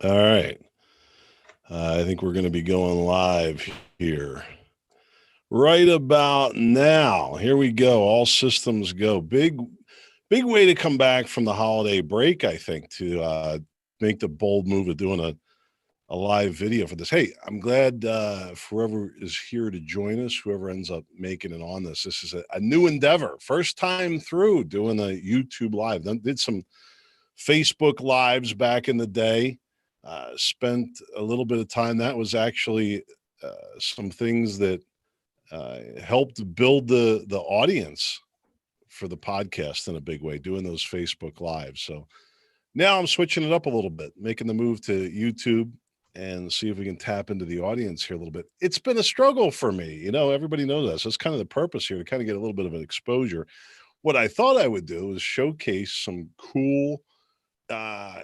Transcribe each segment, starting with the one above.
All right. I think we're going to be going live here right about now. Here we go. All systems go. Big way to come back from the holiday break, I think, to make the bold move of doing a live video for this. Hey, I'm glad for whoever is here to join us, whoever ends up making it on this. This is a new endeavor. First time through doing a YouTube live. Then did some Facebook lives back in the day. Spent a little bit of time. That was actually some things that helped build the audience for the podcast in a big way, doing those Facebook lives. So now I'm switching it up a little bit, making the move to YouTube and see if we can tap into the audience here a little bit. It's been a struggle for me. Everybody knows that. So that's kind of the purpose here, to kind of get a little bit of an exposure. What I thought I would do is showcase some cool uh,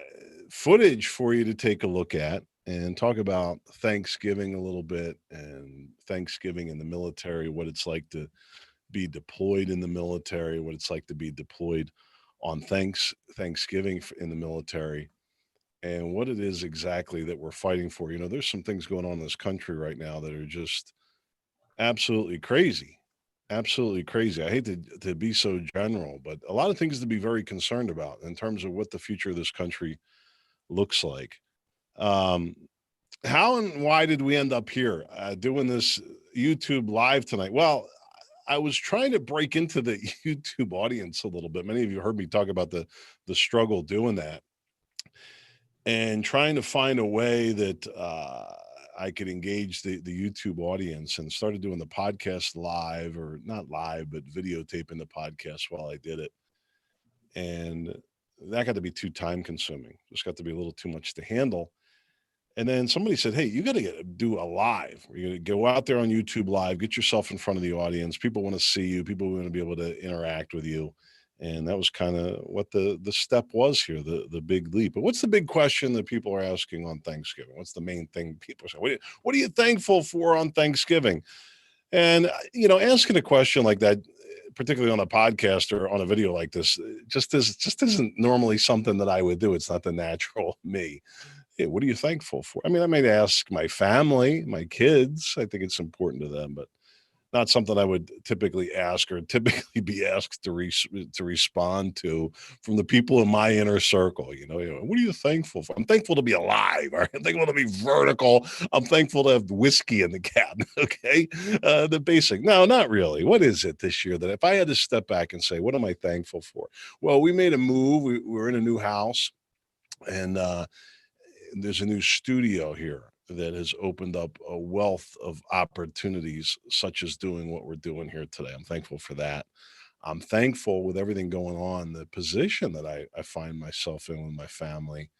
footage for you to take a look at and talk about Thanksgiving a little bit, and Thanksgiving in the military, what it's like to be deployed in the military, what it's like to be deployed on Thanksgiving in the military, and what it is exactly that we're fighting for. There's some things going on in this country right now that are just absolutely crazy. Absolutely crazy. I hate to be so general, but a lot of things to be very concerned about in terms of what the future of this country looks like. Um, how and why did we end up here doing this YouTube live tonight? Well, I was trying to break into the YouTube audience a little bit. Many of you heard me talk about the struggle doing that, and trying to find a way that I could engage the YouTube audience, and started doing the podcast live, or not live, but videotaping the podcast while I did it. And that got to be too time consuming. Just got to be a little too much to handle. And then somebody said, "Hey, you got to do a live. You're going to go out there on YouTube live, get yourself in front of the audience. People want to see you. People want to be able to interact with you." And that was kind of what the step was here, the big leap. But what's the big question that people are asking on Thanksgiving? What's the main thing people say? What are you thankful for on Thanksgiving? And asking a question like that, particularly on a podcast or on a video like this, just isn't normally something that I would do. It's not the natural me. Hey, what are you thankful for? I mean, I might ask my family, my kids. I think it's important to them, but not something I would typically ask, or typically be asked to respond to from the people in my inner circle. What are you thankful for? I'm thankful to be alive. All right? I'm thankful to be vertical. I'm thankful to have whiskey in the cabinet. Okay, the basic. No, not really. What is it this year that if I had to step back and say, what am I thankful for? Well, we made a move. We're in a new house, and there's a new studio here that has opened up a wealth of opportunities, such as doing what we're doing here today. I'm thankful for that. I'm thankful, with everything going on, the position that I find myself in with my family,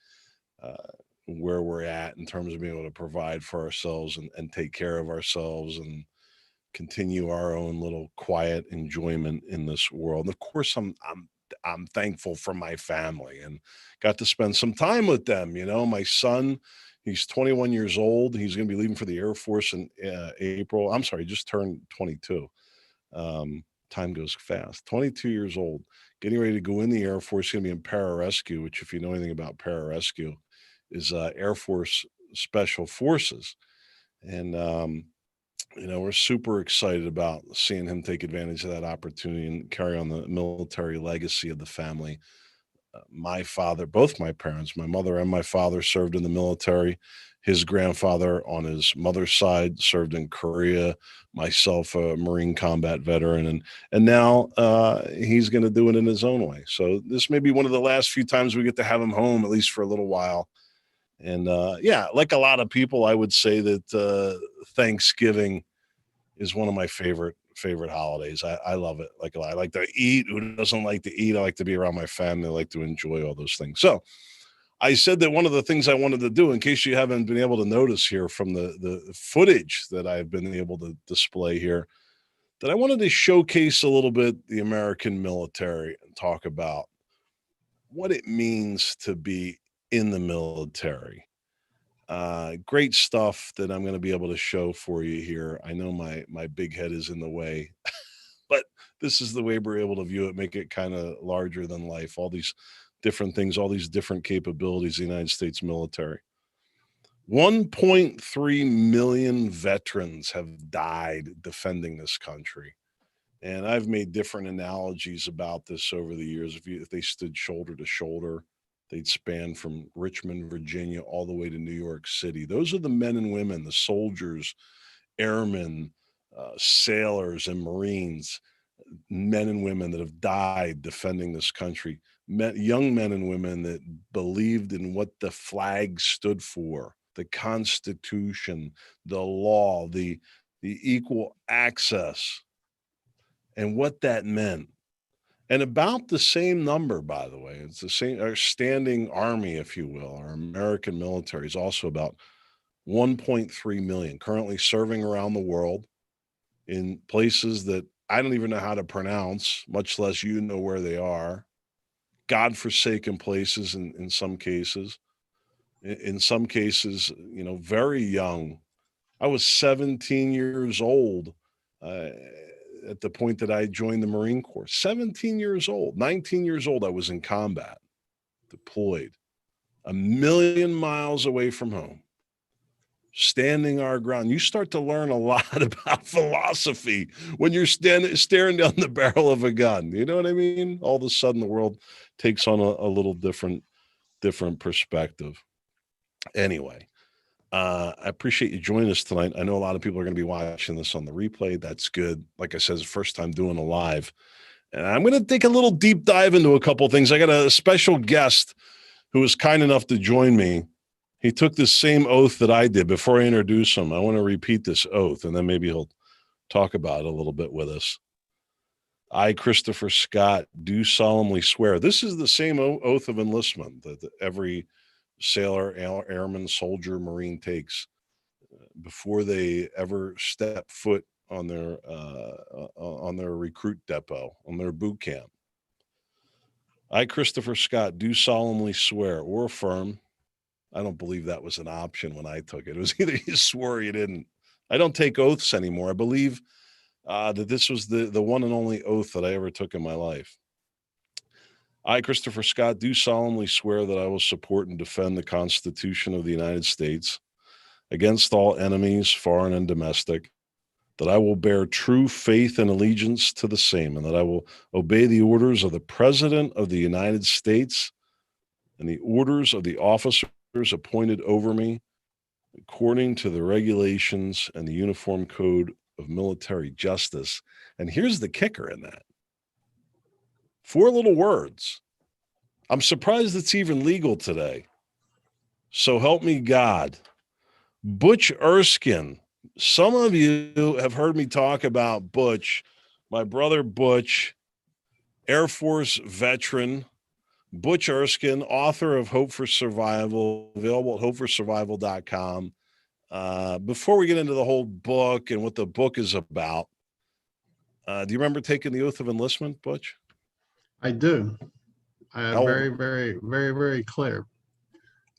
uh, where we're at in terms of being able to provide for ourselves, and take care of ourselves, and continue our own little quiet enjoyment in this world. And of course, I'm thankful for my family, and got to spend some time with them. My son, he's 21 years old. He's going to be leaving for the Air Force in April. I'm sorry, he just turned 22. Time goes fast. 22 years old, getting ready to go in the Air Force. Going to be in pararescue, which, if you know anything about pararescue, is Air Force Special Forces. And we're super excited about seeing him take advantage of that opportunity and carry on the military legacy of the family. My father, both my parents, my mother and my father, served in the military. His grandfather on his mother's side served in Korea. Myself, a Marine combat veteran, and now he's going to do it in his own way. So this may be one of the last few times we get to have him home, at least for a little while. And yeah, like a lot of people, I would say that Thanksgiving is one of my favorite holidays. I love it like a lot. I like to eat. Who doesn't like to eat? I like to be around my family. I like to enjoy all those things. So I said that one of the things I wanted to do, in case you haven't been able to notice here from the footage that I've been able to display here, that I wanted to showcase a little bit the American military and talk about what it means to be in the military. Great stuff that I'm going to be able to show for you here. I know my big head is in the way, but this is the way we're able to view it, make it kind of larger than life. All these different things, all these different capabilities of the United States military. 1.3 million veterans have died defending this country. And I've made different analogies about this over the years. If they stood shoulder to shoulder, they'd span from Richmond, Virginia, all the way to New York City. Those are the men and women, the soldiers, airmen, sailors, and Marines, men and women that have died defending this country. Young men and women that believed in what the flag stood for, the Constitution, the law, the equal access, and what that meant. And about the same number, by the way, it's the same, our standing army, if you will, our American military is also about 1.3 million currently serving around the world in places that I don't even know how to pronounce, much less you know where they are. Godforsaken places in some cases. In some cases, very young. I was 17 years old at the point that I joined the Marine Corps. 17 years old, 19 years old, I was in combat, deployed, a million miles away from home, standing our ground. You start to learn a lot about philosophy when you're staring down the barrel of a gun. You know what I mean? All of a sudden, the world takes on a little different perspective. Anyway, I appreciate you joining us tonight. I know a lot of people are going to be watching this on the replay. That's good. Like I said, it's the first time doing a live. And I'm going to take a little deep dive into a couple of things. I got a special guest who was kind enough to join me. He took the same oath that I did. Before I introduce him, I want to repeat this oath, and then maybe he'll talk about it a little bit with us. I, Christopher Scott, do solemnly swear. This is the same oath of enlistment that every sailor, airman, soldier, Marine takes before they ever step foot on their recruit depot, on their boot camp. I, Christopher Scott, do solemnly swear or affirm. I don't believe that was an option when I took it. It was either you swore or you didn't. I don't take oaths anymore. I believe that this was the one and only oath that I ever took in my life. I, Christopher Scott, do solemnly swear that I will support and defend the Constitution of the United States against all enemies, foreign and domestic, that I will bear true faith and allegiance to the same, and that I will obey the orders of the President of the United States and the orders of the officers appointed over me according to the regulations and the Uniform Code of Military Justice. And here's the kicker in that. 4 little words. I'm surprised it's even legal today. So help me God. Butch Erskine. Some of you have heard me talk about Butch, my brother Butch, Air Force veteran, Butch Erskine, author of Hope for Survival, available at hopeforsurvival.com. Before we get into the whole book and what the book is about, do you remember taking the oath of enlistment, Butch? I do. Very, very, very, very clear.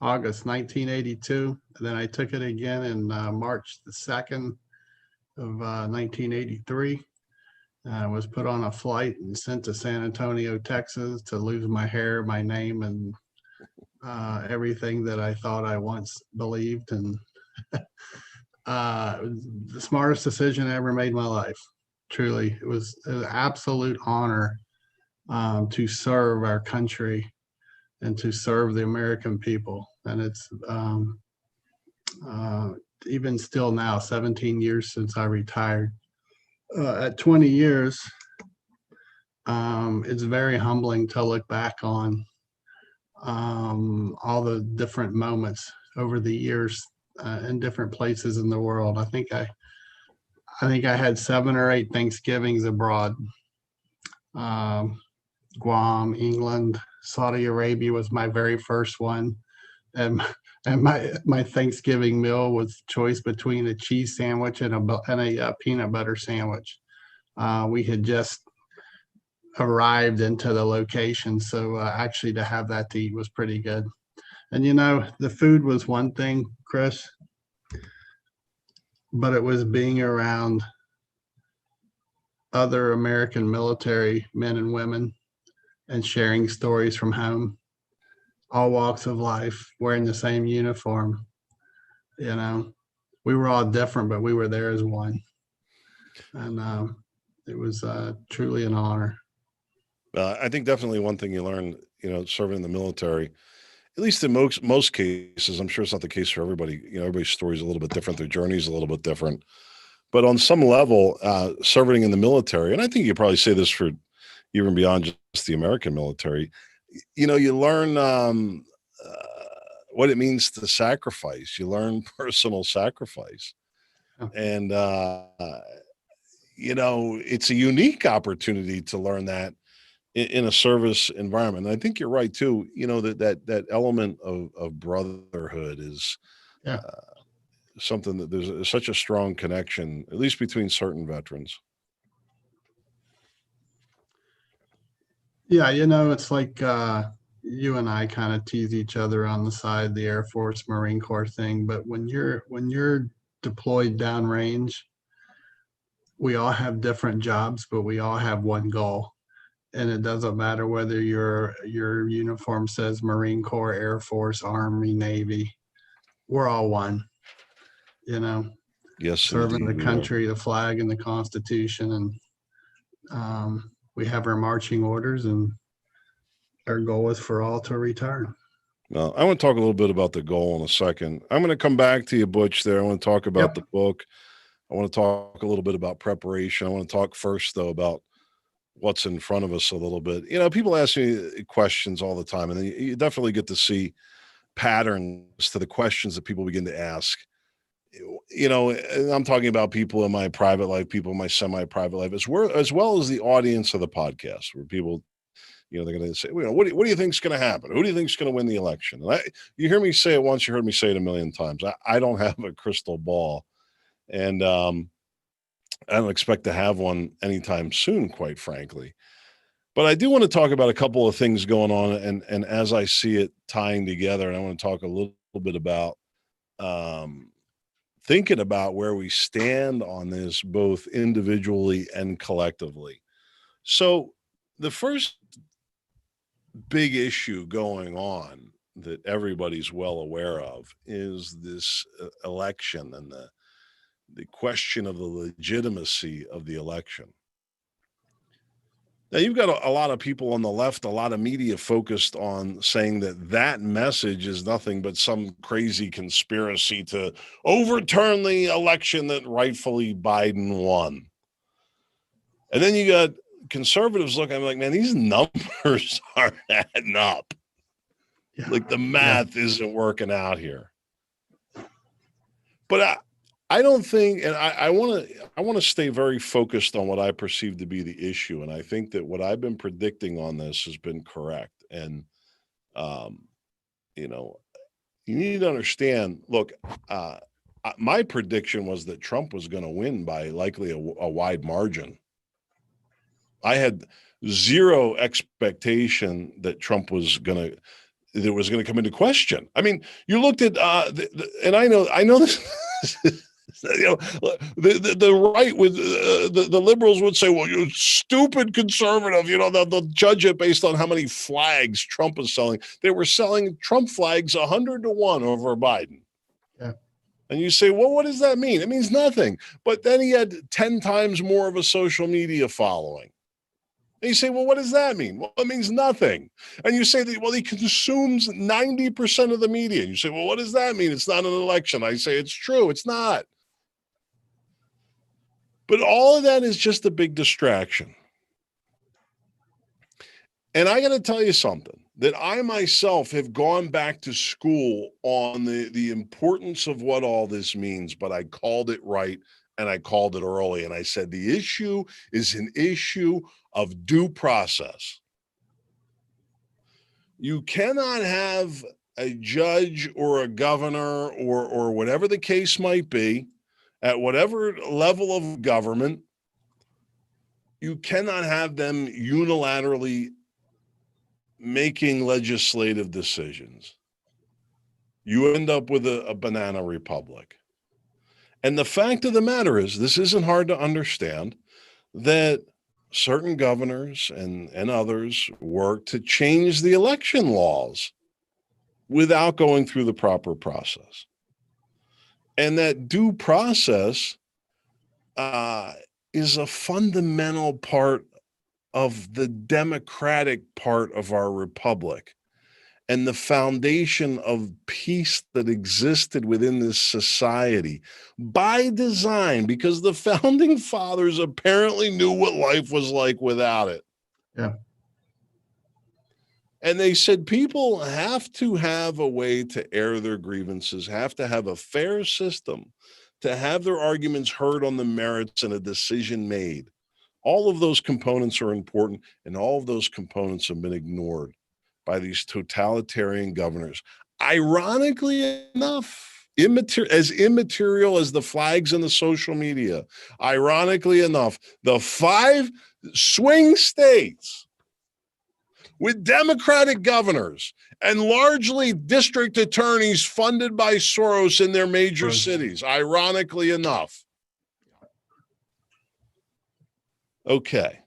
August 1982. And then I took it again in March the 2nd of 1983. I was put on a flight and sent to San Antonio, Texas to lose my hair, my name, and everything that I thought I once believed. And it was the smartest decision I ever made in my life. Truly, it was an absolute honor to serve our country and to serve the American people. And it's even still now, 17 years since I retired. At 20 years, it's very humbling to look back on all the different moments over the years in different places in the world. I think I had 7 or 8 Thanksgivings abroad. Guam, England, Saudi Arabia was my very first one. And my Thanksgiving meal was choice between a cheese sandwich and a peanut butter sandwich. We had just arrived into the location, so actually to have that to eat was pretty good. And the food was one thing, Chris, but it was being around other American military men and women and sharing stories from home, all walks of life, wearing the same uniform. you know, we were all different, but we were there as one. And it was truly an honor. I think definitely one thing you learn, serving in the military, at least in most cases, I'm sure it's not the case for everybody. Everybody's story is a little bit different. Their journey is a little bit different. But on some level, serving in the military, and I think you probably say this for even beyond just the American military, you learn what it means to sacrifice. You learn personal sacrifice. And, it's a unique opportunity to learn that in a service environment. And I think you're right too. That element of brotherhood is Yeah. something that there's such a strong connection, at least between certain veterans. Yeah, it's like you and I kind of tease each other on the side, the Air Force, Marine Corps thing. But when you're deployed downrange, we all have different jobs, but we all have one goal. And it doesn't matter whether your uniform says Marine Corps, Air Force, Army, Navy. We're all one. Yes, serving indeed, the country, the flag, and the Constitution, and we have our marching orders, and our goal is for all to return. Now, I want to talk a little bit about the goal in a second. I'm going to come back to you, Butch, there. I want to talk about the book. I want to talk a little bit about preparation. I want to talk first, though, about what's in front of us a little bit. People ask me questions all the time, and you definitely get to see patterns to the questions that people begin to ask. I'm talking about people in my private life, people in my semi-private life, as well as the audience of the podcast, where people, they're going to say, what do you think is going to happen? Who do you think is going to win the election? And you hear me say it once, you heard me say it a million times. I don't have a crystal ball, and I don't expect to have one anytime soon, quite frankly. But I do want to talk about a couple of things going on, and as I see it tying together, and I want to talk a little bit about thinking about where we stand on this, both individually and collectively. So the first big issue going on that everybody's well aware of is this election and the question of the legitimacy of the election. Now, you've got a lot of people on the left, a lot of media focused on saying that message is nothing but some crazy conspiracy to overturn the election that rightfully Biden won. And then you got conservatives looking, I'm like, man, these numbers aren't adding up. Yeah. Like the math isn't working out here. But I don't think, and I want to stay very focused on what I perceive to be the issue. And I think that what I've been predicting on this has been correct. And, you need to understand, look, my prediction was that Trump was going to win by likely a wide margin. I had zero expectation that Trump was going to come into question. I mean, you looked at, and I know this. The right would the liberals would say, well, you're stupid conservative, they'll judge it based on how many flags Trump is selling. They were selling Trump flags 100-1 over Biden. Yeah. And you say, well, what does that mean? It means nothing. But then he had 10 times more of a social media following. And you say, well, what does that mean? Well, it means nothing. And you say that, well, he consumes 90% of the media. And you say, well, what does that mean? It's not an election. I say, it's true. It's not. But all of that is just a big distraction. And I got to tell you something, that I myself have gone back to school on the importance of what all this means, but I called it right and I called it early. And I said, the issue is an issue of due process. You cannot have a judge or a governor or whatever the case might be, at whatever level of government, you cannot have them unilaterally making legislative decisions. You end up with a banana republic. And the fact of the matter is, this isn't hard to understand, that certain governors and others work to change the election laws without going through the proper process. And that due process is a fundamental part of the democratic part of our republic and the foundation of peace that existed within this society by design, because the founding fathers apparently knew what life was like without it. Yeah. And they said people have to have a way to air their grievances, have to have a fair system to have their arguments heard on the merits and a decision made. All of those components are important, and all of those components have been ignored by these totalitarian governors. Ironically enough, as immaterial as the flags and the social media, ironically enough, the 5 swing states with Democratic governors and largely district attorneys funded by Soros in their major cities, ironically enough. Okay.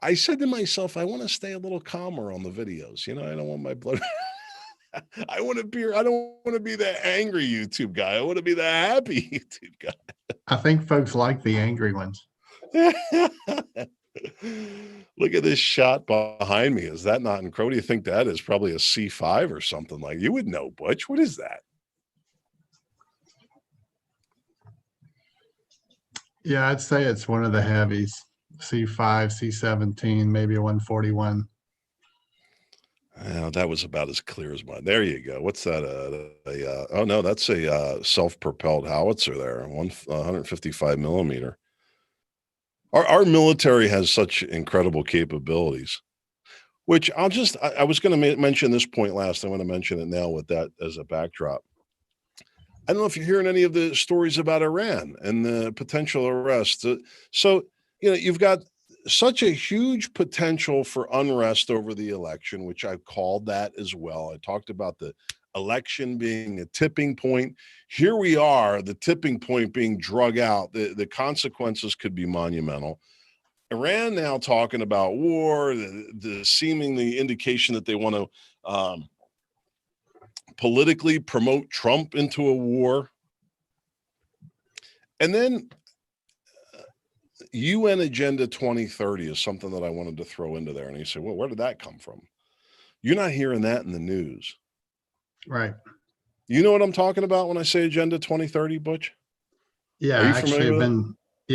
I said to myself, I want to stay a little calmer on the videos. You know, I don't want my blood. I don't want to be the angry YouTube guy. I want to be the happy YouTube guy. I think folks like the angry ones. Look at this shot behind me. Is that not incredible? Do you think that is probably a C5 or something like? You would know, Butch. What is that? Yeah, I'd say it's one of the heavies. C5, C17, maybe a 141. That was about as clear as mine. There you go. What's that? Oh no, that's a self-propelled howitzer there, 155 millimeter. Our military has such incredible capabilities, which I was going to mention this point last. I want to mention it now with that as a backdrop. I don't know if you're hearing any of the stories about Iran and the potential arrest. So, you've got such a huge potential for unrest over the election, which I've called that as well. I talked about the election being a tipping point. Here we are, the tipping point being drug out. The consequences could be monumental. Iran now talking about war, the seemingly indication that they want to politically promote Trump into a war. And then UN Agenda 2030 is something that I wanted to throw into there. And you say, well, where did that come from? You're not hearing that in the news. Right. You know what I'm talking about when I say Agenda 2030, Butch? Yeah, actually,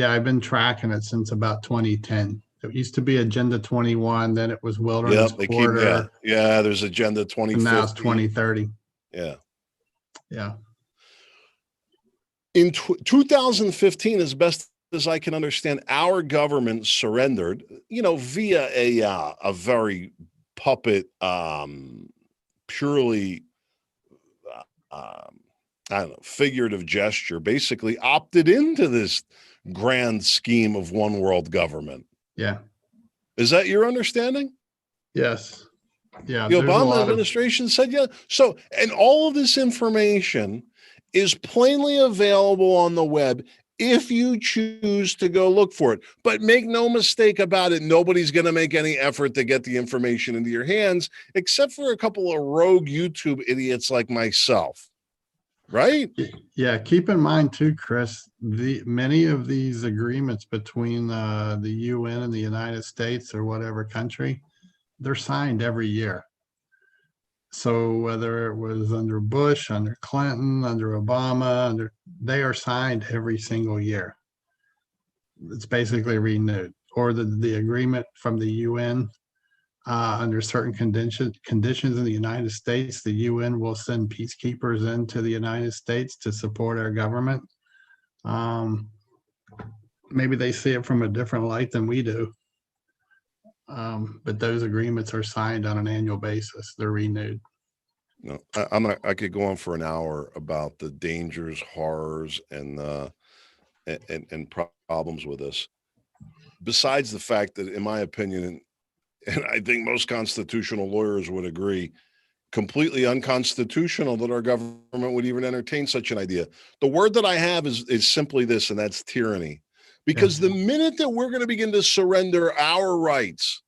I've been tracking it since about 2010. It used to be Agenda 21, then it was Wilderness Quarter. Yeah, there's Agenda 2050. And now it's 2030. Yeah. Yeah. In 2015, as best as I can understand, our government surrendered, via a very puppet, purely, figurative gesture, basically opted into this grand scheme of one world government. Yeah. Is that your understanding? Yes. Yeah. The Obama administration said, yeah. So, and all of this information is plainly available on the web if you choose to go look for it. But make no mistake about it, nobody's going to make any effort to get the information into your hands, except for a couple of rogue YouTube idiots like myself. Right? Yeah. Keep in mind too, Chris, many of these agreements between the UN and the United States or whatever country, they're signed every year. So whether it was under Bush, under Clinton, under Obama, they are signed every single year. It's basically renewed. Or the agreement from the UN, under certain conditions in the United States, the UN will send peacekeepers into the United States to support our government. Maybe they see it from a different light than we do. But those agreements are signed on an annual basis. They're renewed. No, I could go on for an hour about the dangers, horrors, and problems with this. Besides the fact that, in my opinion, and I think most constitutional lawyers would agree, completely unconstitutional that our government would even entertain such an idea. The word that I have is simply this, and that's tyranny. Because the minute that we're going to begin to surrender our rights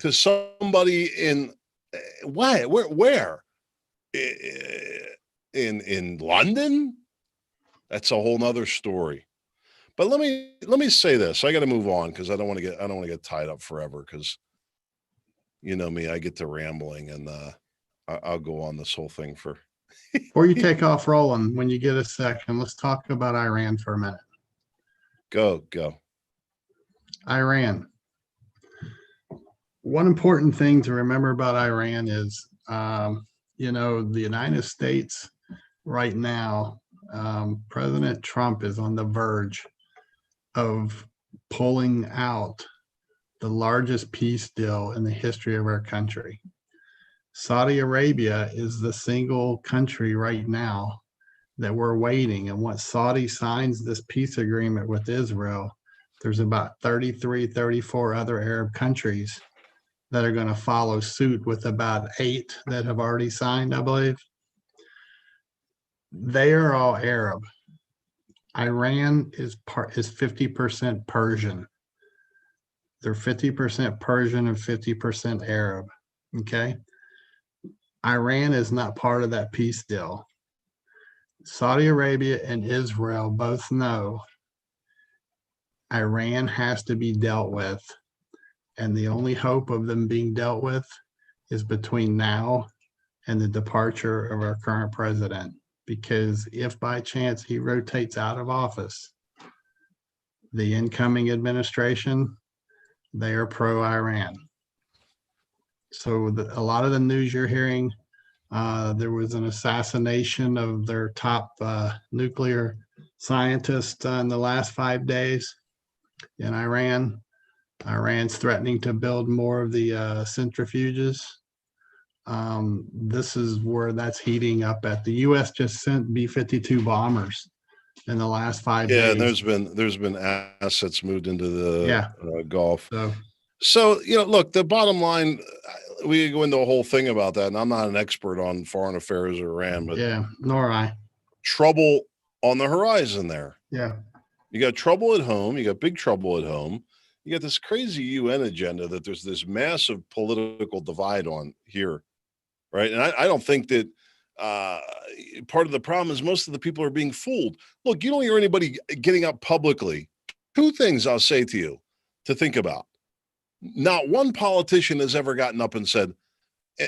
to somebody in where in London, That's a whole nother story. But let me say this. I got to move on because I don't want to get tied up forever because you know me, I get to rambling and I'll go on this whole thing for Before you take off rolling, when you get a second, let's talk about Iran for a minute. go. Iran. One important thing to remember about Iran is, the United States right now, President Trump is on the verge of pulling out the largest peace deal in the history of our country. Saudi Arabia is the single country right now that we're waiting. And once Saudi signs this peace agreement with Israel, there's about 33, 34 other Arab countries that are going to follow suit, with about 8 that have already signed, I believe. They are all Arab. Iran is 50% Persian. They're 50% Persian and 50% Arab. Okay. Iran is not part of that peace deal. Saudi Arabia and Israel both know Iran has to be dealt with, and the only hope of them being dealt with is between now and the departure of our current president. Because if by chance he rotates out of office, the incoming administration, they are pro-Iran. So a lot of the news you're hearing, there was an assassination of their top nuclear scientist in the last 5 days in Iran. Iran's threatening to build more of the centrifuges. This is where that's heating up at. The U.S. just sent B-52 bombers in the last 5 days. Yeah, and there's been assets moved into the Gulf. So, look, the bottom line, we go into a whole thing about that, and I'm not an expert on foreign affairs or Iran, but yeah, nor I. Trouble on the horizon there. Yeah. You got trouble at home. You got big trouble at home. You got this crazy UN agenda that there's this massive political divide on here, right? And I don't think that part of the problem is most of the people are being fooled. Look, you don't hear anybody getting up publicly. 2 things I'll say to you to think about. Not one politician has ever gotten up and said,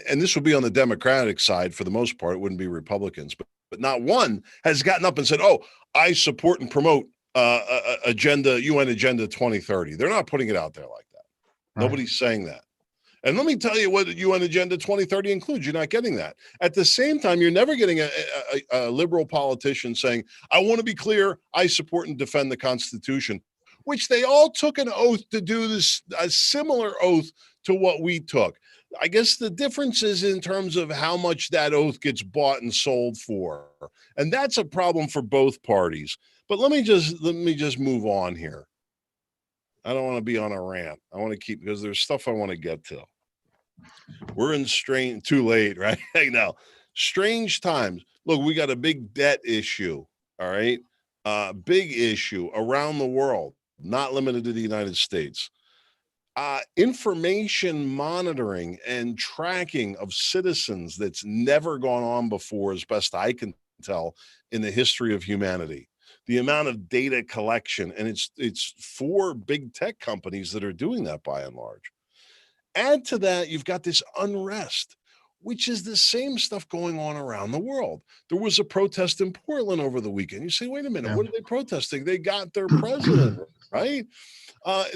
and this would be on the Democratic side for the most part, it wouldn't be Republicans, but not one has gotten up and said, oh, I support and promote UN Agenda 2030. They're not putting it out there like that. Right. Nobody's saying that. And let me tell you what UN Agenda 2030 includes. You're not getting that. At the same time, you're never getting a liberal politician saying, I want to be clear, I support and defend the Constitution, which they all took an oath to do this, a similar oath to what we took. I guess the difference is in terms of how much that oath gets bought and sold for. And that's a problem for both parties. But let me just move on here. I don't want to be on a rant. I want to keep, because there's stuff I want to get to. We're in too late, right? Now, strange times. Look, we got a big debt issue. All right. Big issue around the world, not limited to the United States. Information monitoring and tracking of citizens that's never gone on before, as best I can tell, in the history of humanity. The amount of data collection, and it's 4 big tech companies that are doing that by and large. Add to that, you've got this unrest, which is the same stuff going on around the world. There was a protest in Portland over the weekend. You say, wait a minute, what are they protesting? They got their president, right?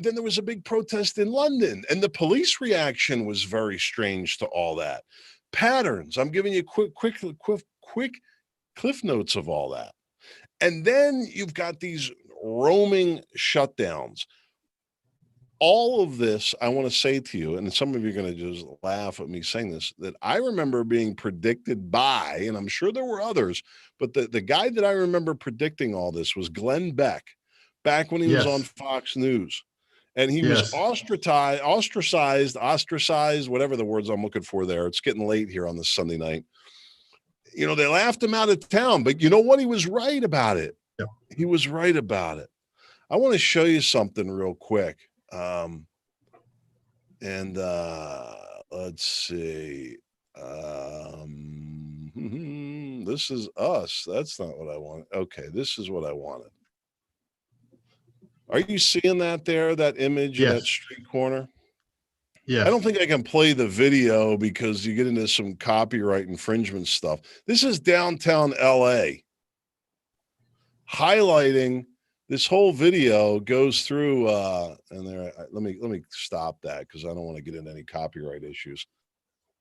Then there was a big protest in London, and the police reaction was very strange to all that. Patterns. I'm giving you quick cliff notes of all that. And then you've got these roaming shutdowns. All of this, I want to say to you, and some of you are going to just laugh at me saying this, that I remember being predicted by, and I'm sure there were others, but the guy that I remember predicting all this was Glenn Beck, back when he was on Fox News. And he was ostracized, whatever the words I'm looking for there. It's getting late here on this Sunday night. They laughed him out of town, but you know what? He was right about it. Yep. He was right about it. I want to show you something real quick. Let's see. This is us. That's not what I want. Okay, this is what I wanted. Are you seeing that there, that image in that Yes. street corner? I don't Yes. think I can play the video because you get into some copyright infringement stuff. This is downtown LA. Highlighting this whole video goes through and there let me stop that because I don't want to get into any copyright issues.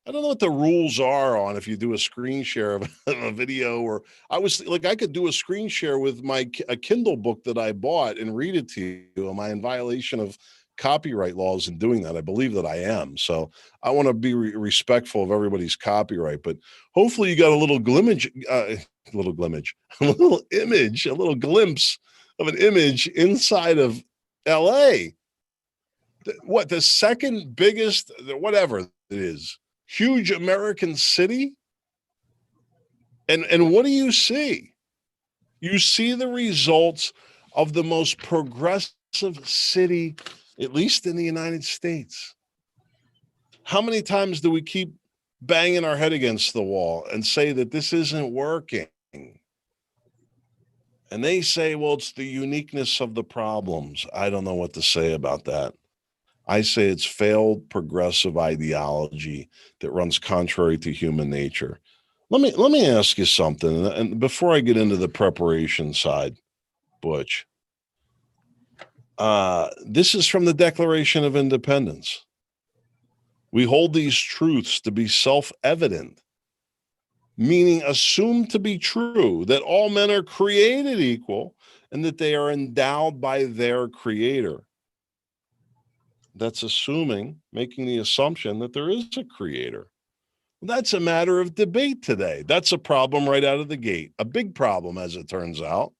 I don't know what the rules are on if you do a screen share of a video, or I was like, I could do a screen share with a Kindle book that I bought and read it to you. Am I in violation of copyright laws in doing that? I believe that I am. So I want to be respectful of everybody's copyright, but hopefully you got a little glimmage, a little image, a little glimpse of an image inside of LA. What, the second biggest, whatever it is, huge American city. And what do you see? You see the results of the most progressive city, at least in the United States. How many times do we keep banging our head against the wall and say that this isn't working? And they say, well, it's the uniqueness of the problems. I don't know what to say about that. I say it's failed progressive ideology that runs contrary to human nature. Let me ask you something, and before I get into the preparation side, Butch, this is from the Declaration of Independence. We hold these truths to be self-evident, meaning assumed to be true, that all men are created equal and that they are endowed by their creator. That's making the assumption that there is a creator. That's a matter of debate today. That's a problem right out of the gate, a big problem, as it turns out,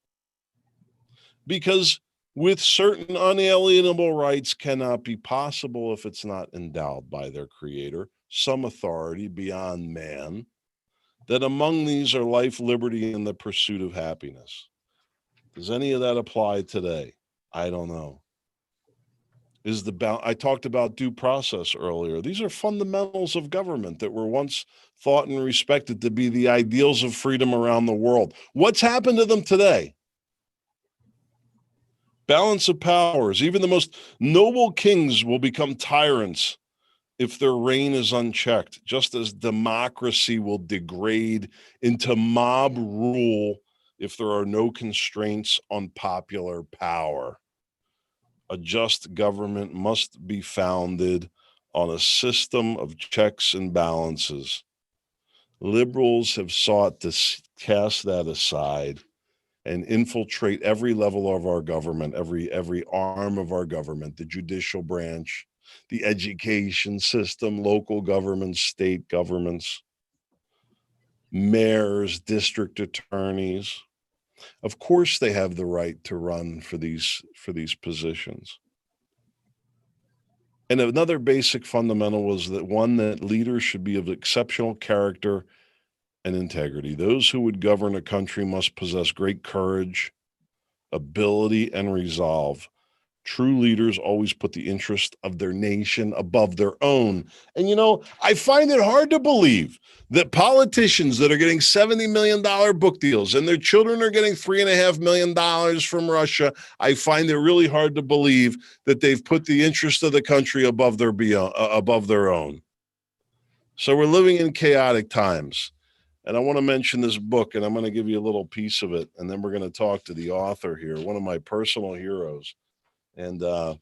because with certain unalienable rights cannot be possible if it's not endowed by their creator, some authority beyond man, that among these are life, liberty, and the pursuit of happiness. Does any of that apply today? I don't know. I talked about due process earlier. These are fundamentals of government that were once thought and respected to be the ideals of freedom around the world. What's happened to them today? Balance of powers. Even the most noble kings will become tyrants if their reign is unchecked, just as democracy will degrade into mob rule if there are no constraints on popular power. A just government must be founded on a system of checks and balances. Liberals have sought to cast that aside and infiltrate every level of our government, every arm of our government, the judicial branch, the education system, local governments, state governments, mayors, district attorneys. Of course, they have the right to run for these positions. And another basic fundamental was that leaders should be of exceptional character and integrity. Those who would govern a country must possess great courage, ability, and resolve. True leaders always put the interest of their nation above their own. And, I find it hard to believe that politicians that are getting $70 million book deals and their children are getting $3.5 million from Russia, I find it really hard to believe that they've put the interest of the country above their own. So we're living in chaotic times. And I want to mention this book, and I'm going to give you a little piece of it, and then we're going to talk to the author here, one of my personal heroes. And the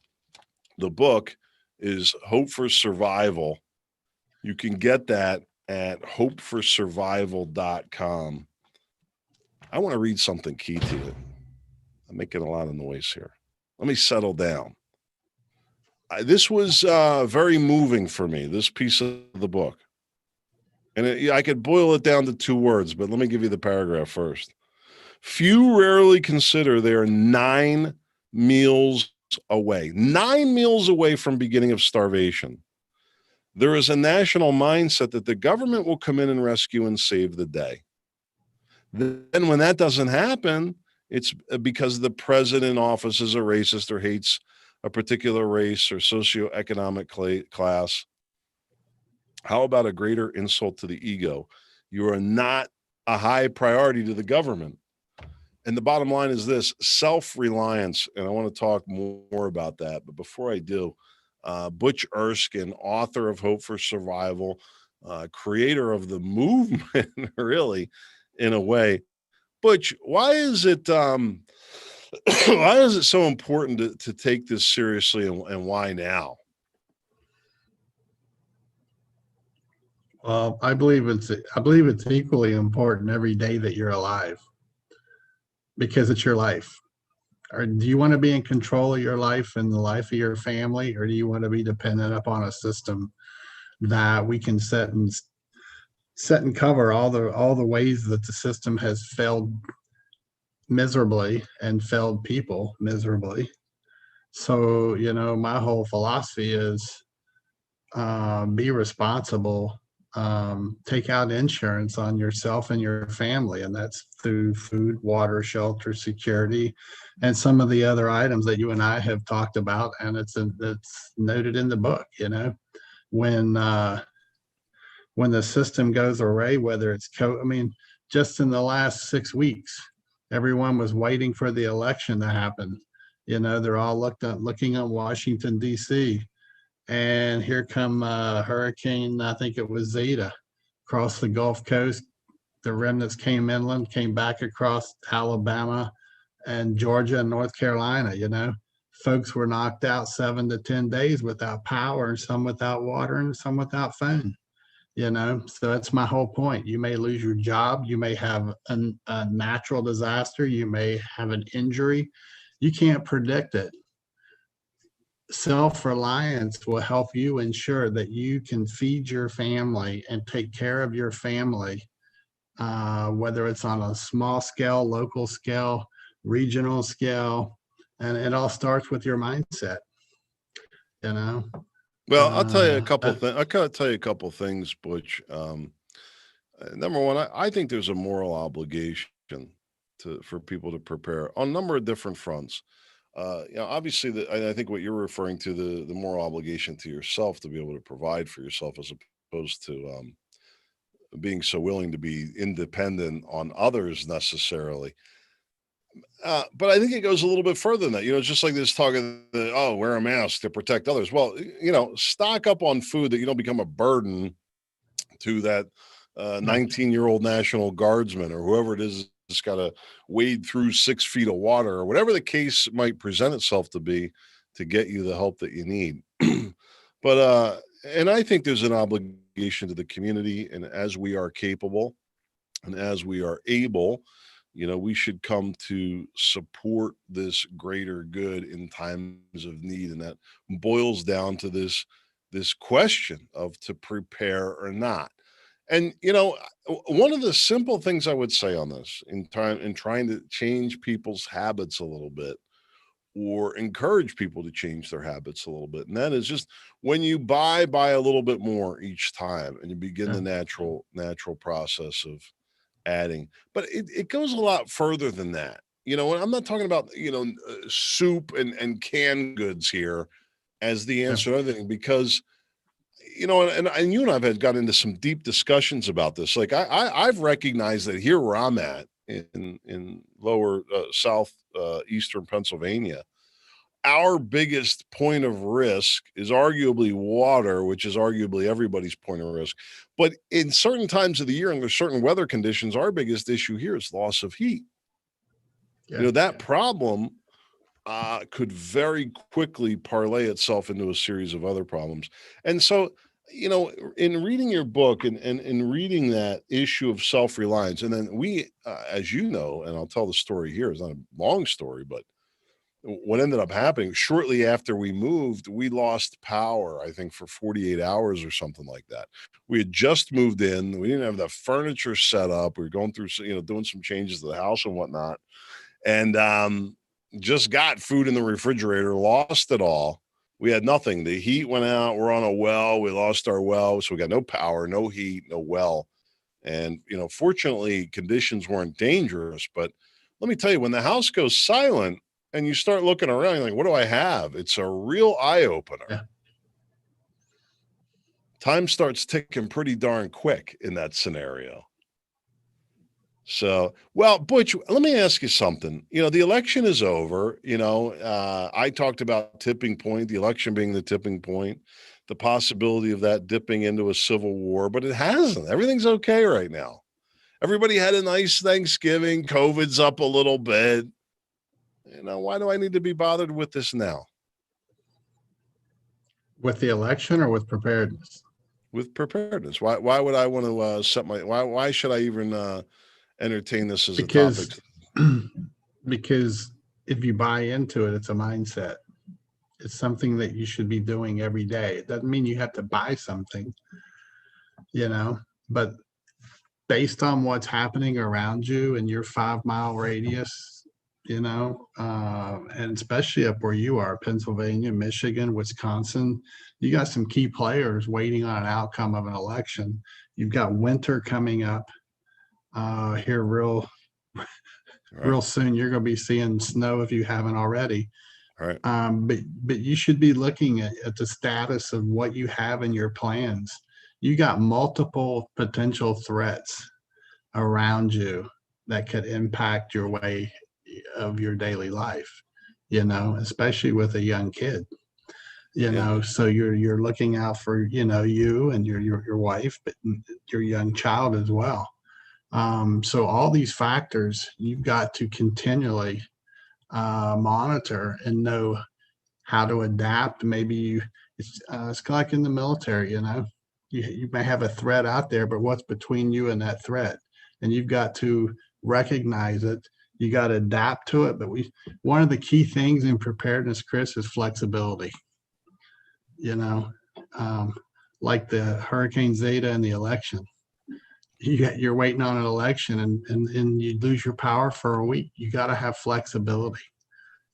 book is Hope for Survival. You can get that at hopeforsurvival.com. I want to read something key to it. I'm making a lot of noise here. Let me settle down. This was very moving for me, this piece of the book. And I could boil it down to 2 words, but let me give you the paragraph first. Few rarely consider they are 9 meals away from beginning of starvation. There is a national mindset that the government will come in and rescue and save the day. Then when that doesn't happen, it's because the president in office is a racist or hates a particular race or socioeconomic class. How about a greater insult to the ego? You are not a high priority to the government. And the bottom line is this: self-reliance. And I want to talk more about that. But before I do, Butch Erskine, author of Hope for Survival, creator of the movement, really, in a way. Butch, why is it why is it so important to take this seriously, and why now? Well, I believe it's equally important every day that you're alive because it's your life. Or do you want to be in control of your life and the life of your family, or do you want to be dependent upon a system that we can set and cover all the ways that the system has failed miserably and failed people miserably? So, my whole philosophy is be responsible, take out insurance on yourself and your family, and that's through food, water, shelter, security, and some of the other items that you and I have talked about. And it's noted in the book. When when the system goes away, whether it's I mean, just in the last 6 weeks, everyone was waiting for the election to happen. They're all looking at Washington D.C., and here come hurricane, I think it was Zeta, across the Gulf Coast. The remnants came inland, came back across Alabama and Georgia and North Carolina. Folks were knocked out 7 to 10 days without power, and some without water, and some without phone. So that's my whole point. You may lose your job, you may have a natural disaster, you may have an injury. You can't predict it. Self-reliance will help you ensure that you can feed your family and take care of your family, whether it's on a small scale, local scale, regional scale, and it all starts with your mindset. you know Well, I'll tell you a uh couple that, things. I gotta tell you a couple things, Butch. Number one, I think there's a moral obligation for people to prepare on a number of different fronts. Obviously, I think what you're referring to, the moral obligation to yourself to be able to provide for yourself, as opposed to being so willing to be independent on others necessarily. But I think it goes a little bit further than that. It's just like this talk of wear a mask to protect others. Well, stock up on food that you don't become a burden to that 19-year-old National Guardsman or whoever it is that's got to wade through 6 feet of water or whatever the case might present itself to be to get you the help that you need. And I think there's an obligation to the community, and as we are capable and as we are able, we should come to support this greater good in times of need. And that boils down to this question of to prepare or not. And one of the simple things I would say on this in trying to change people's habits a little bit, or encourage people to change their habits a little bit, and that is just when you buy a little bit more each time, and you begin the yeah. natural process of adding. But it goes a lot further than that. And I'm not talking about soup and canned goods here as the Yeah. answer to everything, because and you and I've had got into some deep discussions about this. Like I've recognized that here where I'm at in lower south eastern Pennsylvania, our biggest point of risk is arguably water, which is arguably everybody's point of risk. But in certain times of the year, under certain weather conditions, our biggest issue here is loss of heat. Yeah. That problem could very quickly parlay itself into a series of other problems. And so, in reading your book and in reading that issue of self-reliance, and then we, as you know, and I'll tell the story here, it's not a long story, but what ended up happening shortly after we moved, we lost power, I think, for 48 hours or something like that. We had just moved in. We didn't have the furniture set up. We were going through, doing some changes to the house and whatnot. And just got food in the refrigerator, lost it all. We had nothing. The heat went out. We're on a well. We lost our well. So we got no power, no heat, no well. And, fortunately, conditions weren't dangerous. But let me tell you, when the house goes silent, and you start looking around, you're like, what do I have? It's a real eye opener. Yeah. Time starts ticking pretty darn quick in that scenario. So, well, Butch, let me ask you something. The election is over. I talked about tipping point, the election being the tipping point, the possibility of that dipping into a civil war, but it hasn't. Everything's okay right now. Everybody had a nice Thanksgiving. COVID's up a little bit. Why do I need to be bothered with this now? With the election or with preparedness? With preparedness. Why would I want to set my why should I even entertain this as a topic? Because if you buy into it, it's a mindset. It's something that you should be doing every day. It doesn't mean you have to buy something, but based on what's happening around you in your 5 mile radius, and especially up where you are, Pennsylvania, Michigan, Wisconsin, you got some key players waiting on an outcome of an election. You've got winter coming up here real soon. You're going to be seeing snow if you haven't already. All right. But you should be looking at the status of what you have in your plans. You got multiple potential threats around you that could impact your way of your daily life, especially with a young kid, so you're looking out for, you and your wife, but your young child as well. So all these factors you've got to continually monitor and know how to adapt. Maybe it's kind of like in the military, you may have a threat out there, but what's between you and that threat? And you've got to recognize it. You got to adapt to it. But one of the key things in preparedness, Chris, is flexibility. Like the Hurricane Zeta and the election. You're waiting on an election and you lose your power for a week. You got to have flexibility,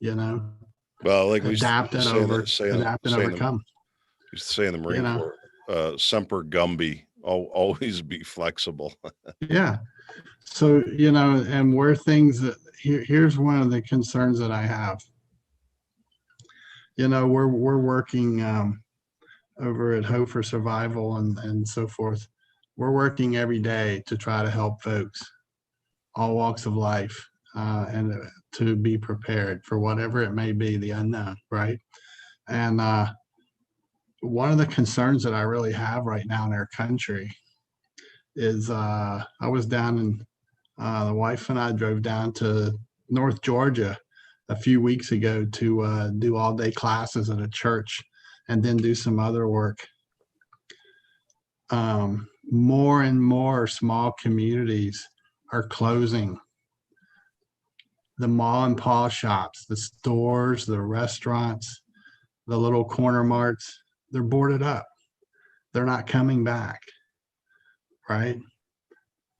Well, like adapt and overcome. Used to say in the Marine Corps, Semper Gumby, always be flexible. Yeah. So, and where things that here's one of the concerns that I have. We're working over at Hope for Survival and so forth. We're working every day to try to help folks, all walks of life, and to be prepared for whatever it may be, the unknown, right? And one of the concerns that I really have right now in our country is I was down in, the wife and I drove down to North Georgia a few weeks ago to do all-day classes at a church and then do some other work. More and more small communities are closing. The mom and pop shops, the stores, the restaurants, the little corner marts, they're boarded up. They're not coming back, right?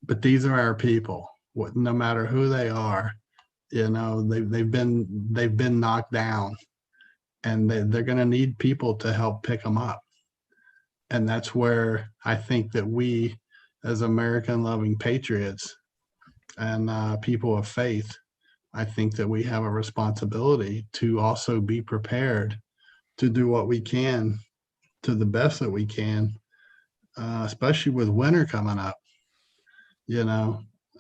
But these are our people. No matter who they are, they've been knocked down, and they're going to need people to help pick them up. And that's where I think that we, as American loving patriots and people of faith, I think that we have a responsibility to also be prepared to do what we can to the best that we can, especially with winter coming up.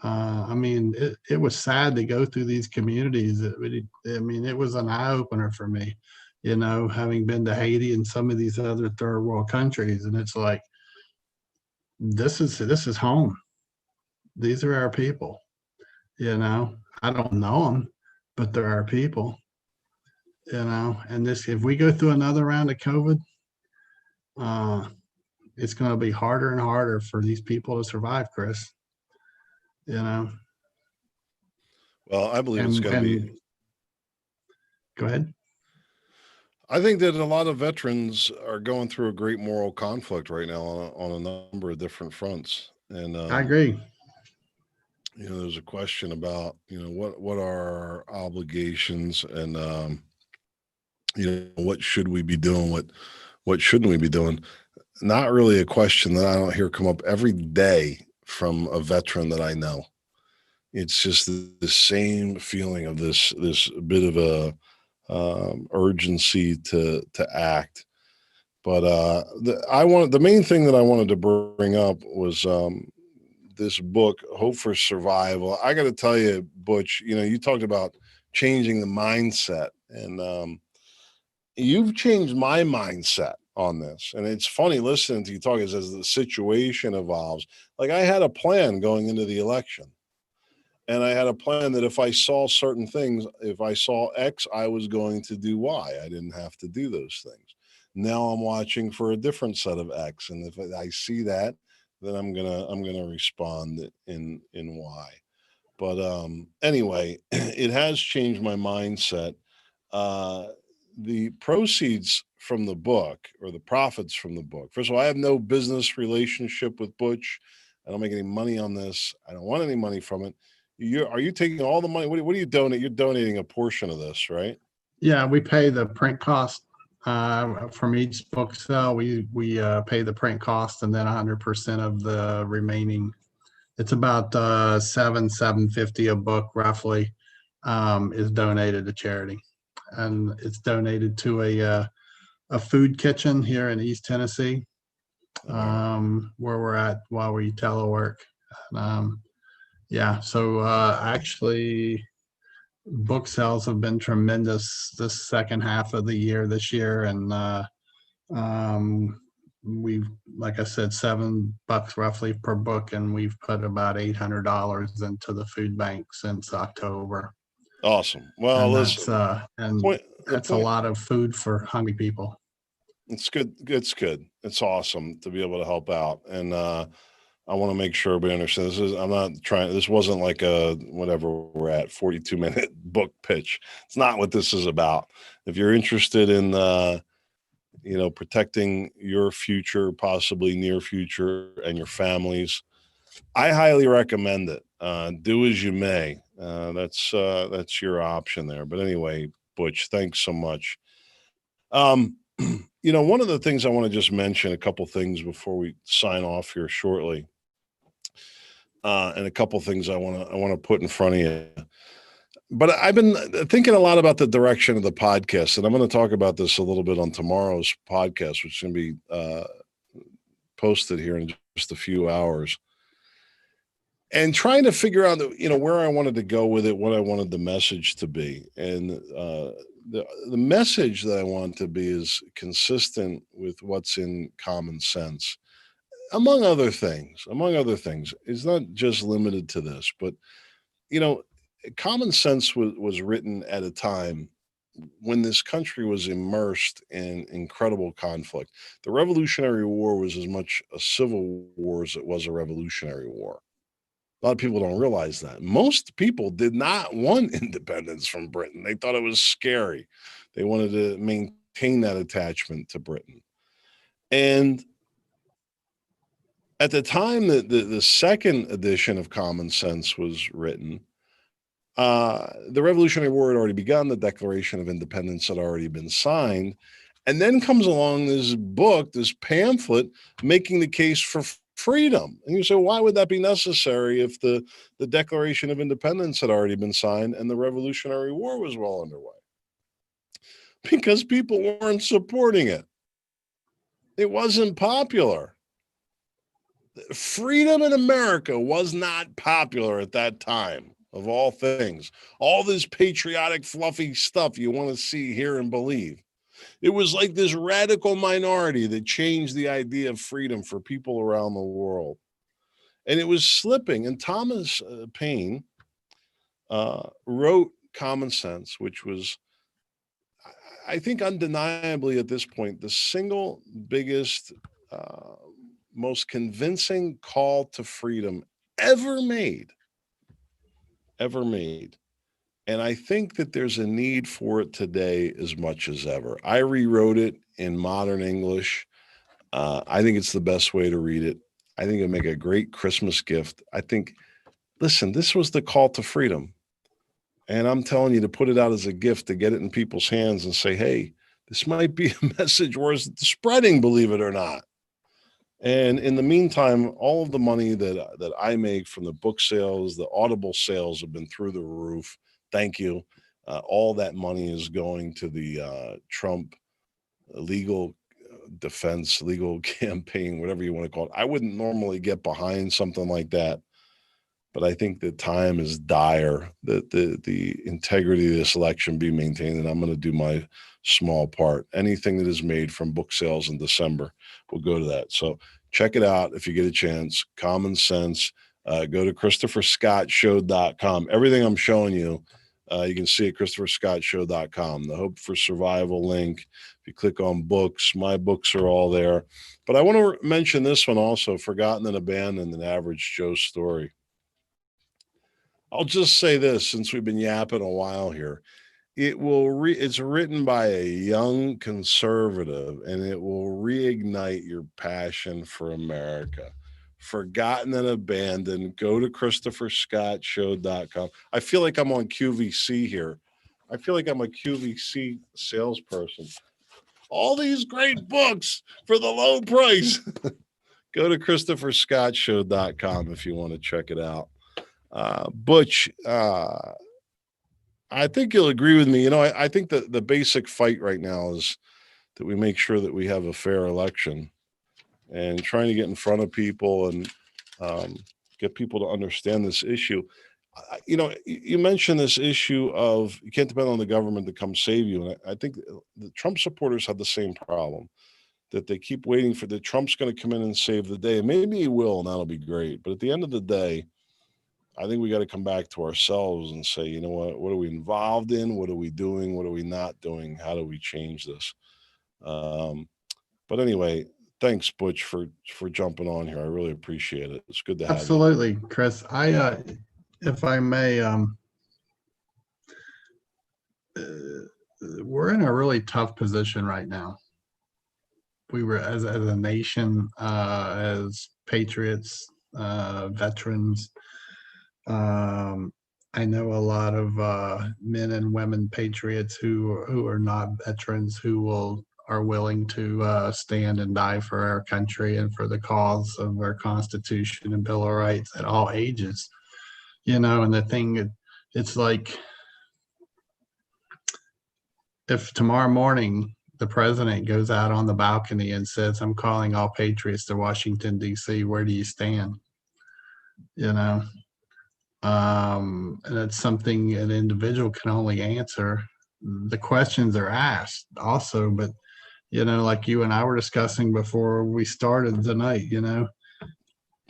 I mean, it was sad to go through these communities. It was an eye opener for me, having been to Haiti and some of these other third world countries. And it's like, this is home. These are our people. I don't know them, but they're our people. And if we go through another round of COVID, it's going to be harder and harder for these people to survive, Chris. Well, I believe it's going to be. Go ahead. I think that a lot of veterans are going through a great moral conflict right now on a number of different fronts. And I agree. There's a question about, what are our obligations and, what should we be doing? What shouldn't we be doing? Not really a question that I don't hear come up every day from a veteran that I know. It's just the same feeling of this bit of a urgency to act. But the main thing that I wanted to bring up was this book, Hope for Survival. I got to tell you, Butch, you talked about changing the mindset, and you've changed my mindset on this. And it's funny listening to you talk as the situation evolves. Like, I had a plan going into the election. And I had a plan that if I saw certain things, if I saw X, I was going to do Y. I didn't have to do those things. Now I'm watching for a different set of X. And if I see that, then I'm gonna respond in Y. But anyway, it has changed my mindset. Uh, the proceeds from the book, or the profits from the book. First of all, I have no business relationship with Butch. I don't make any money on this. I don't want any money from it. Are you taking all the money? What do you donate? You're donating a portion of this, right? Yeah, we pay the print cost from each book sale. We pay the print cost, and then 100% of the remaining. It's about 750 a book roughly, is donated to charity, and it's donated to a food kitchen here in East Tennessee, where we're at while we telework. Yeah, so actually, book sales have been tremendous this second half of the year this year, and we've, like I said, $7 roughly per book, and we've put about $800 into the food bank since October. Awesome. Well, And listen, that's a lot of food for hungry people. It's good. It's good. It's awesome to be able to help out. And I want to make sure everybody understands this wasn't like a, whatever we're at, 42-minute book pitch. It's not what this is about. If you're interested in, protecting your future, possibly near future, and your families, I highly recommend it. Do as you may. That's your option there. But anyway, Butch, thanks so much. One of the things I want to just mention, a couple things before we sign off here shortly, and a couple things I want to put in front of you. But I've been thinking a lot about the direction of the podcast, and I'm going to talk about this a little bit on tomorrow's podcast, which is going to be posted here in just a few hours. And trying to figure out, where I wanted to go with it, what I wanted the message to be, and the message that I want to be is consistent with what's in Common Sense, among other things. It's not just limited to this, but Common Sense was written at a time when this country was immersed in incredible conflict. The Revolutionary War was as much a civil war as it was a revolutionary war. A lot of people don't realize that. Most people did not want independence from Britain. They thought it was scary. They wanted to maintain that attachment to Britain. And at the time that the second edition of Common Sense was written, the Revolutionary War had already begun. The Declaration of Independence had already been signed. And then comes along this book, this pamphlet, making the case for freedom. And you say, why would that be necessary if the Declaration of Independence had already been signed and the Revolutionary War was well underway? Because people weren't supporting it. It wasn't popular. Freedom in America was not popular at that time, of all things. All this patriotic, fluffy stuff you want to see, hear, and believe. It was like this radical minority that changed the idea of freedom for people around the world. And it was slipping. And Thomas Paine wrote Common Sense, which was, I think, undeniably at this point, the single biggest, most convincing call to freedom ever made. And I think that there's a need for it today as much as ever. I rewrote it in modern English. I think it's the best way to read it. I think it'd make a great Christmas gift. Listen, this was the call to freedom. And I'm telling you to put it out as a gift, to get it in people's hands and say, hey, this might be a message worth spreading, believe it or not. And in the meantime, all of the money that I make from the book sales, the Audible sales have been through the roof. Thank you. All that money is going to the Trump legal defense, legal campaign, whatever you want to call it. I wouldn't normally get behind something like that, but I think the time is dire that the integrity of this election be maintained, and I'm going to do my small part. Anything that is made from book sales in December will go to that. So check it out if you get a chance. Common Sense. Go to ChristopherScottShow.com. Everything I'm showing you, you can see at ChristopherScottShow.com. The Hope for Survival link. If you click on books, my books are all there. But I want to mention this one also, Forgotten and Abandoned, an Average Joe Story. I'll just say this, since we've been yapping a while here. It's written by a young conservative, and it will reignite your passion for America. Forgotten and Abandoned. Go to ChristopherScottShow.com. I feel like I'm on QVC here. I feel like I'm a QVC salesperson. All these great books for the low price. Go to ChristopherScottShow.com if you want to check it out. Butch, I think you'll agree with me. You know, I think that the basic fight right now is that we make sure that we have a fair election, and trying to get in front of people and get people to understand this issue. You know, you mentioned this issue of you can't depend on the government to come save you. And I think the Trump supporters have the same problem, that they keep waiting for the Trump's going to come in and save the day. And maybe he will, and that'll be great. But at the end of the day, I think we got to come back to ourselves and say, you know what are we involved in? What are we doing? What are we not doing? How do we change this? But anyway, thanks, Butch, for jumping on here. I really appreciate it. It's good to have you. Absolutely, Chris. If I may, we're in a really tough position right now. We were, as a nation, as patriots, veterans. I know a lot of men and women patriots who are not veterans, who are willing to stand and die for our country and for the cause of our Constitution and Bill of Rights at all ages. You know, and the thing, it's like, if tomorrow morning the president goes out on the balcony and says, "I'm calling all patriots to Washington, D.C., where do you stand?" You know, and it's something an individual can only answer. The questions are asked also, but, you know, like you and I were discussing before we started tonight, you know,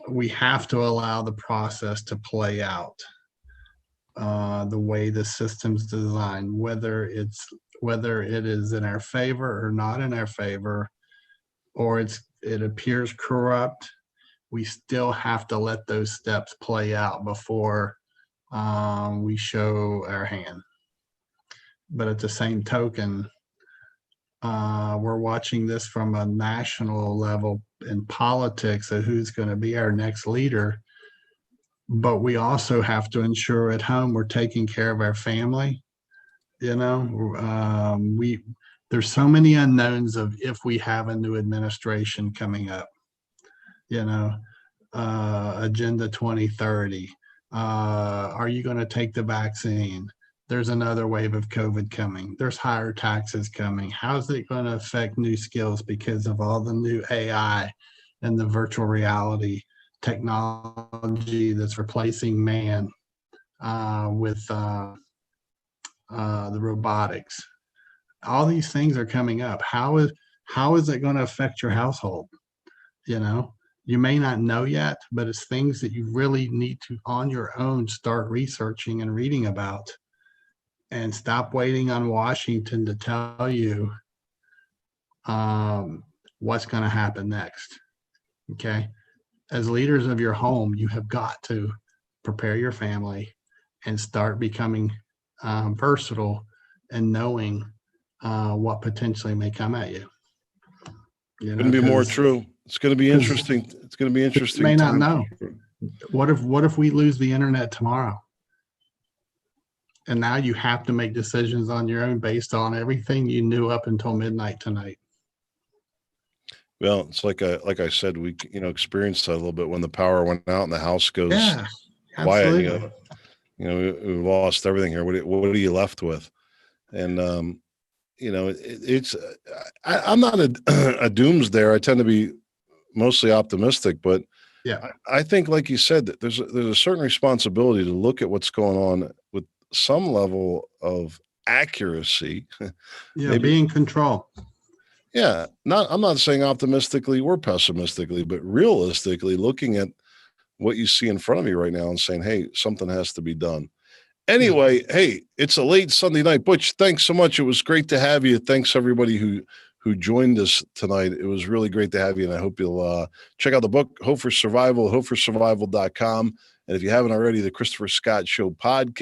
we have to allow the process to play out the way the system's designed, whether it is in our favor or not in our favor, or it appears corrupt. We still have to let those steps play out before we show our hand. But at the same token, we're watching this from a national level in politics of who's going to be our next leader. But we also have to ensure at home we're taking care of our family. You know, there's so many unknowns of if we have a new administration coming up. You know, Agenda 2030. Are you going to take the vaccine? There's another wave of COVID coming. There's higher taxes coming. How's it going to affect new skills because of all the new AI and the virtual reality technology that's replacing man with the robotics? All these things are coming up. How is it going to affect your household? You know, you may not know yet, but it's things that you really need to, on your own, start researching and reading about, and stop waiting on Washington to tell you what's going to happen next. Okay. As leaders of your home, you have got to prepare your family and start becoming versatile and knowing what potentially may come at you. You know, couldn't be more true. It's going to be interesting. It's going to be interesting. You may not know. What if we lose the internet tomorrow? And now you have to make decisions on your own based on everything you knew up until midnight tonight. Well, it's like I said, we experienced that a little bit when the power went out and the house goes quiet. We lost everything here. What are you left with? And I'm not a, a doomsdayer. I tend to be mostly optimistic, but Yeah. I think, like you said, that there's a certain responsibility to look at what's going on with some level of accuracy. Yeah. Maybe, Be in control. yeah. I'm not saying optimistically or pessimistically, but realistically, looking at what you see in front of you right now and saying, "Hey, something has to be done." Yeah. Anyway, hey, it's a late Sunday night. Butch, thanks so much. It was great to have you. Thanks everybody who joined us tonight. It was really great to have you, and I hope you'll check out the book, Hope for Survival, hopeforsurvival.com. And if you haven't already, the Christopher Scott Show podcast.